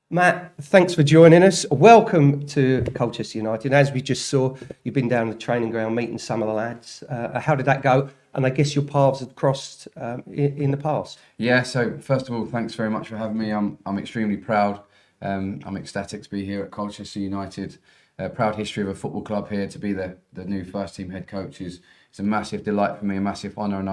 Matt, thanks for joining us. Welcome to Colchester United. As we just saw, you've been down the training ground meeting some of the lads. How did that go? And I guess your paths have crossed in the past. Yeah, so first of all, thanks very much for having me. I'm extremely proud. I'm ecstatic to be here at Colchester United. A proud history of a football club here. To be the new first team head coach is it's a massive delight for me, a massive honour, and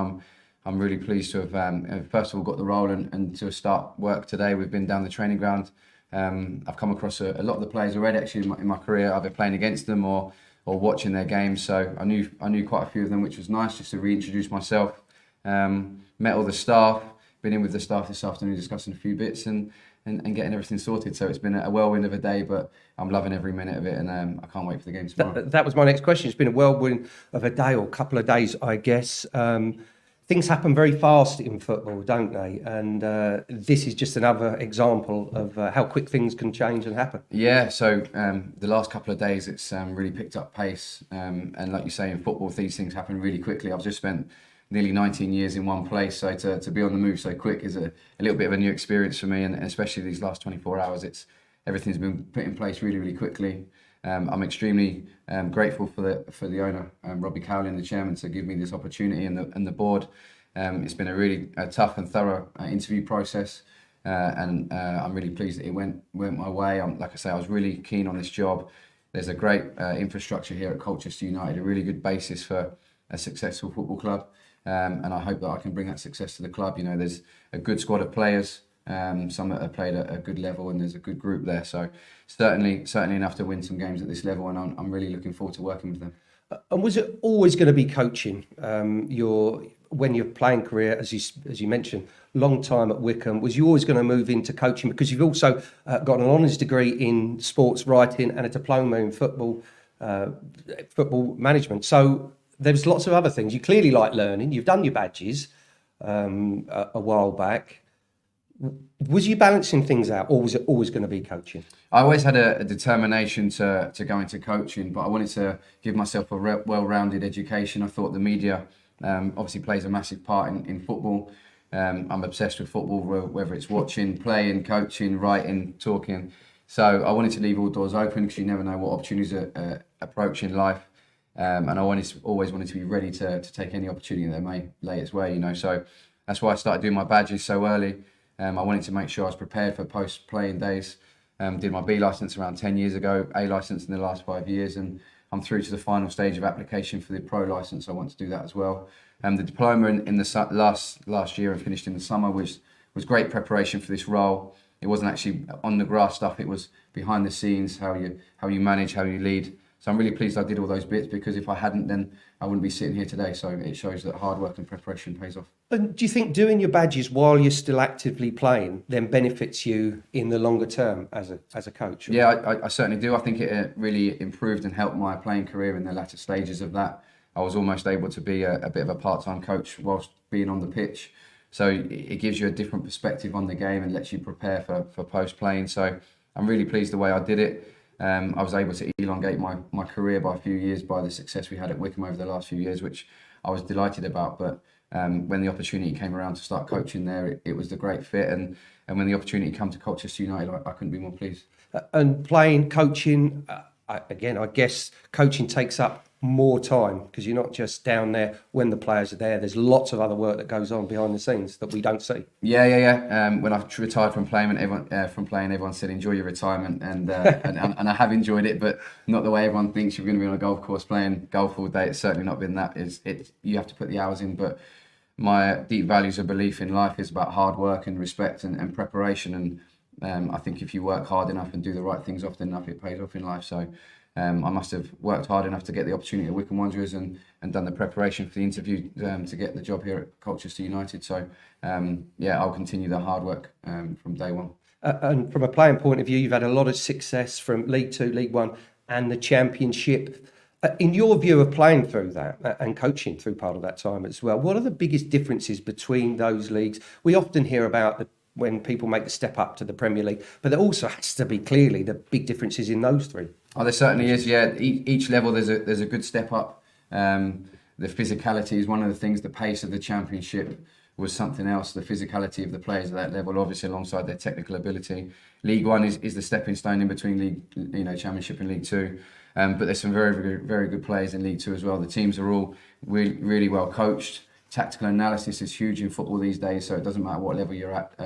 I'm really pleased to have first of all got the role and to start work today. We've been down the training ground. I've come across a lot of the players already actually in my career, either playing against them or watching their games. So I knew quite a few of them, which was nice just to reintroduce myself. Met all the staff, been in with the staff this afternoon discussing a few bits and getting everything sorted. So it's been a whirlwind of a day, but I'm loving every minute of it, and I can't wait for the game tomorrow. That was my next question. It's been a whirlwind of a day or a couple of days, I guess. Things happen very fast in football, don't they? And this is just another example of how quick things can change and happen. Yeah, so the last couple of days it's really picked up pace. And like you say, in football, these things happen really quickly. I've just spent nearly 19 years in one place, so to be on the move so quick is a little bit of a new experience for me, and especially these last 24 hours, everything's been put in place really, really quickly. I'm extremely grateful for the owner, Robbie Cowlin, the chairman, to give me this opportunity, and the board. It's been a really tough and thorough interview process, and I'm really pleased that it went my way. Like I say, I was really keen on this job. There's a great infrastructure here at Colchester United, a really good basis for a successful football club, and I hope that I can bring that success to the club. You know, there's a good squad of players. Some that have played at a good level, and there's a good group there. So certainly enough to win some games at this level, and I'm really looking forward to working with them. And was it always going to be coaching? When your playing career, as you mentioned, long time at Wycombe, was you always going to move into coaching? Because you've also got an honours degree in sports writing and a diploma in football management. So there's lots of other things. You clearly like learning. You've done your badges a while back. Was you balancing things out, or was it always going to be coaching? I always had a determination to go into coaching, but I wanted to give myself a well-rounded education. I thought the media obviously plays a massive part in football. I'm obsessed with football, whether it's watching, playing, coaching, writing, talking. So I wanted to leave all doors open, because you never know what opportunities approach in life. And I always wanted to be ready to take any opportunity that may lay its way, you know. So that's why I started doing my badges so early. I wanted to make sure I was prepared for post-playing days. Did my B licence around 10 years ago, A licence in the last 5 years, and I'm through to the final stage of application for the pro licence. I want to do that as well. The diploma in the last year and finished in the summer was great preparation for this role. It wasn't actually on the grass stuff; it was behind the scenes, how you manage, how you lead. So I'm really pleased I did all those bits, because if I hadn't, then I wouldn't be sitting here today. So it shows that hard work and preparation pays off. And do you think doing your badges while you're still actively playing then benefits you in the longer term as a coach? Yeah, I certainly do. I think it really improved and helped my playing career in the latter stages of that. I was almost able to be a bit of a part-time coach whilst being on the pitch. So it gives you a different perspective on the game and lets you prepare for post-playing. So I'm really pleased the way I did it. I was able to elongate my career by a few years by the success we had at Wycombe over the last few years, which I was delighted about. But when the opportunity came around to start coaching there, it was the great fit. And when the opportunity came to Colchester United, I couldn't be more pleased. And playing, coaching, again, I guess coaching takes up more time, because you're not just down there when the players are there. There's lots of other work that goes on behind the scenes that we don't see. Yeah. When I retired from playing, everyone said enjoy your retirement, and I have enjoyed it, but not the way everyone thinks you're going to be on a golf course playing golf all day. It's certainly not been that. You have to put the hours in, but my deep values of belief in life is about hard work and respect and preparation. And I think if you work hard enough and do the right things often enough, it pays off in life. So I must have worked hard enough to get the opportunity at Wycombe Wanderers and done the preparation for the interview to get the job here at Colchester United. So I'll continue the hard work from day one. And from a playing point of view, you've had a lot of success from League Two, League One, and the Championship. In your view of playing through that and coaching through part of that time as well, what are the biggest differences between those leagues? We often hear about when people make the step up to the Premier League, but there also has to be clearly the big differences in those three. Oh, there certainly is. Yeah, each level there's a good step up. The physicality is one of the things. The pace of the Championship was something else. The physicality of the players at that level, obviously alongside their technical ability. League One is the stepping stone in between Championship and League Two. But there's some very good players in League Two as well. The teams are all really well coached. Tactical analysis is huge in football these days, so it doesn't matter what level you're at.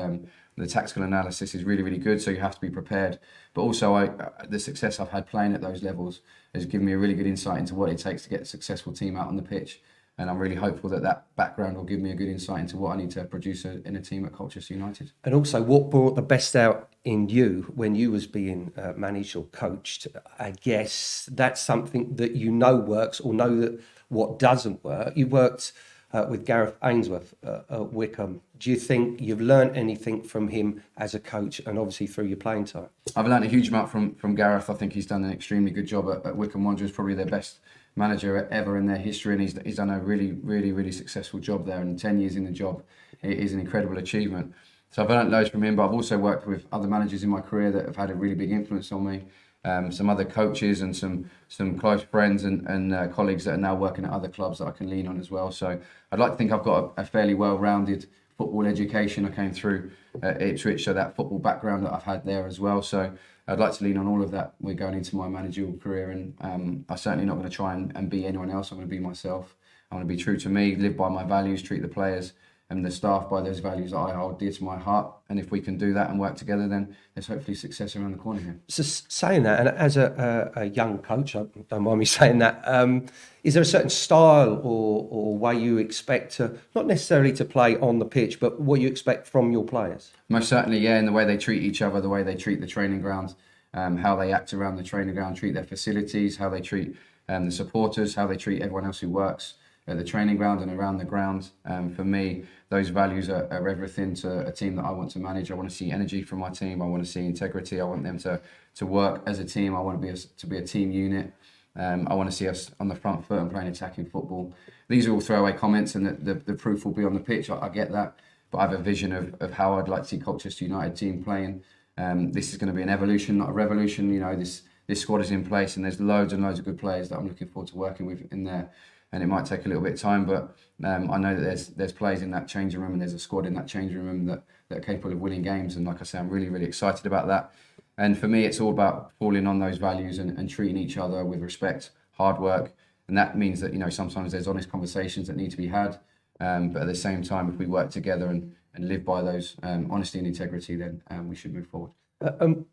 The tactical analysis is really good, so you have to be prepared. But also, the success I've had playing at those levels has given me a really good insight into what it takes to get a successful team out on the pitch. And I'm really hopeful that background will give me a good insight into what I need to produce in a team at Colchester United. And also, what brought the best out in you when you was being managed or coached? I guess that's something that you know works, or know that what doesn't work. You worked with Gareth Ainsworth at Wycombe. Do you think you've learned anything from him as a coach, and obviously through your playing time? I've learned a huge amount from Gareth. I think he's done an extremely good job at Wycombe Wanderers, probably their best manager ever in their history, and he's done a really successful job there. And 10 years in the job, it is an incredible achievement. So I've learned loads from him, but I've also worked with other managers in my career that have had a really big influence on me. Some other coaches and some close friends and colleagues that are now working at other clubs that I can lean on as well. So I'd like to think I've got a fairly well-rounded football education. I came through Ipswich, so that football background that I've had there as well. So I'd like to lean on all of that. We're going into my managerial career, and I'm certainly not going to try and be anyone else. I'm going to be myself. I'm going to be true to me, live by my values, treat the players and the staff by those values that I hold dear to my heart. And if we can do that and work together, then there's hopefully success around the corner here. So saying that, and as a young coach, don't mind me saying that, is there a certain style or way you expect to, not necessarily to play on the pitch, but what you expect from your players? Most certainly, yeah, in the way they treat each other, the way they treat the training ground, how they act around the training ground, treat their facilities, how they treat the supporters, how they treat everyone else who works at the training ground and around the ground. For me, those values are everything to a team that I want to manage. I want to see energy from my team. I want to see integrity. I want them to work as a team. I want to be a team unit. I want to see us on the front foot and playing attacking football. These are all throwaway comments, and the proof will be on the pitch. I get that, but I have a vision of how I'd like to see Colchester United team playing. This is going to be an evolution, not a revolution. You know, this squad is in place, and there's loads and loads of good players that I'm looking forward to working with in there. And it might take a little bit of time, but I know that there's players in that changing room, and there's a squad in that changing room that are capable of winning games. And like I say, I'm really excited about that. And for me, it's all about falling on those values and treating each other with respect, hard work. And that means that, you know, sometimes there's honest conversations that need to be had. But at the same time, if we work together and live by those honesty and integrity, then we should move forward.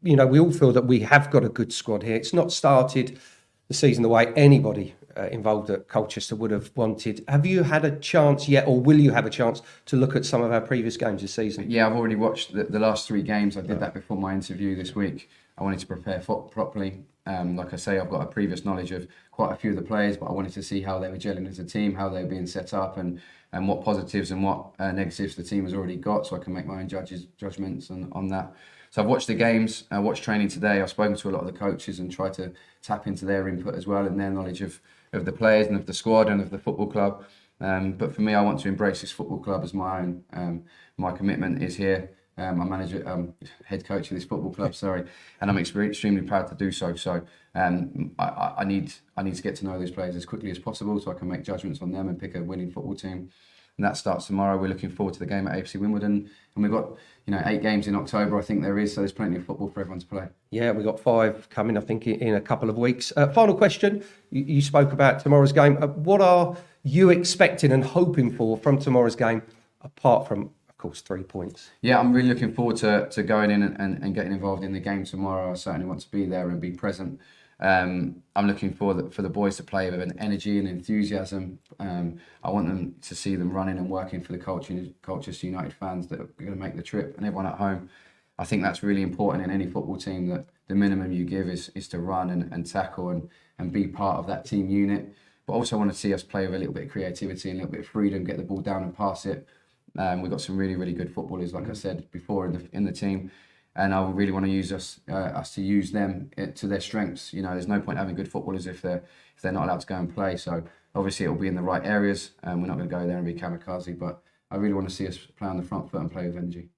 You know, we all feel that we have got a good squad here. It's not started the season the way anybody involved at Colchester would have wanted. Have you had a chance yet, or will you have a chance to look at some of our previous games this season? Yeah, I've already watched the last 3 games. I did that before my interview this week. I wanted to prepare properly. Like I say, I've got a previous knowledge of quite a few of the players, but I wanted to see how they were gelling as a team, how they were being set up, and what positives and what negatives the team has already got, so I can make my own judgments on that. So I've watched the games, I watched training today. I've spoken to a lot of the coaches and tried to tap into their input as well and their knowledge of the players and of the squad and of the football club. But for me, I want to embrace this football club as my own. My commitment is here. I'm head coach of this football club, and I'm extremely proud to do so. So I need to get to know those players as quickly as possible so I can make judgments on them and pick a winning football team. And that starts tomorrow. We're looking forward to the game at AFC Wimbledon, and we've got 8 games in October. I think there is, so there's plenty of football for everyone to play. Yeah, we've got 5 coming, I think, in a couple of weeks. Final question: you spoke about tomorrow's game. What are you expecting and hoping for from tomorrow's game, apart from, of course, 3 points? Yeah, I'm really looking forward to going in and getting involved in the game tomorrow. I certainly want to be there and be present. I'm looking for the boys to play with an energy and enthusiasm. I want them to see them running and working for the Colchester United fans that are going to make the trip, and everyone at home. I think that's really important in any football team, that the minimum you give is to run and tackle and be part of that team unit. But also want to see us play with a little bit of creativity and a little bit of freedom, get the ball down and pass it. We've got some really good footballers, like I said before, in the team. And I really want to use us to use them to their strengths. You know, there's no point having good footballers if they're not allowed to go and play. So obviously it'll be in the right areas, and we're not going to go there and be kamikaze. But I really want to see us play on the front foot and play with energy.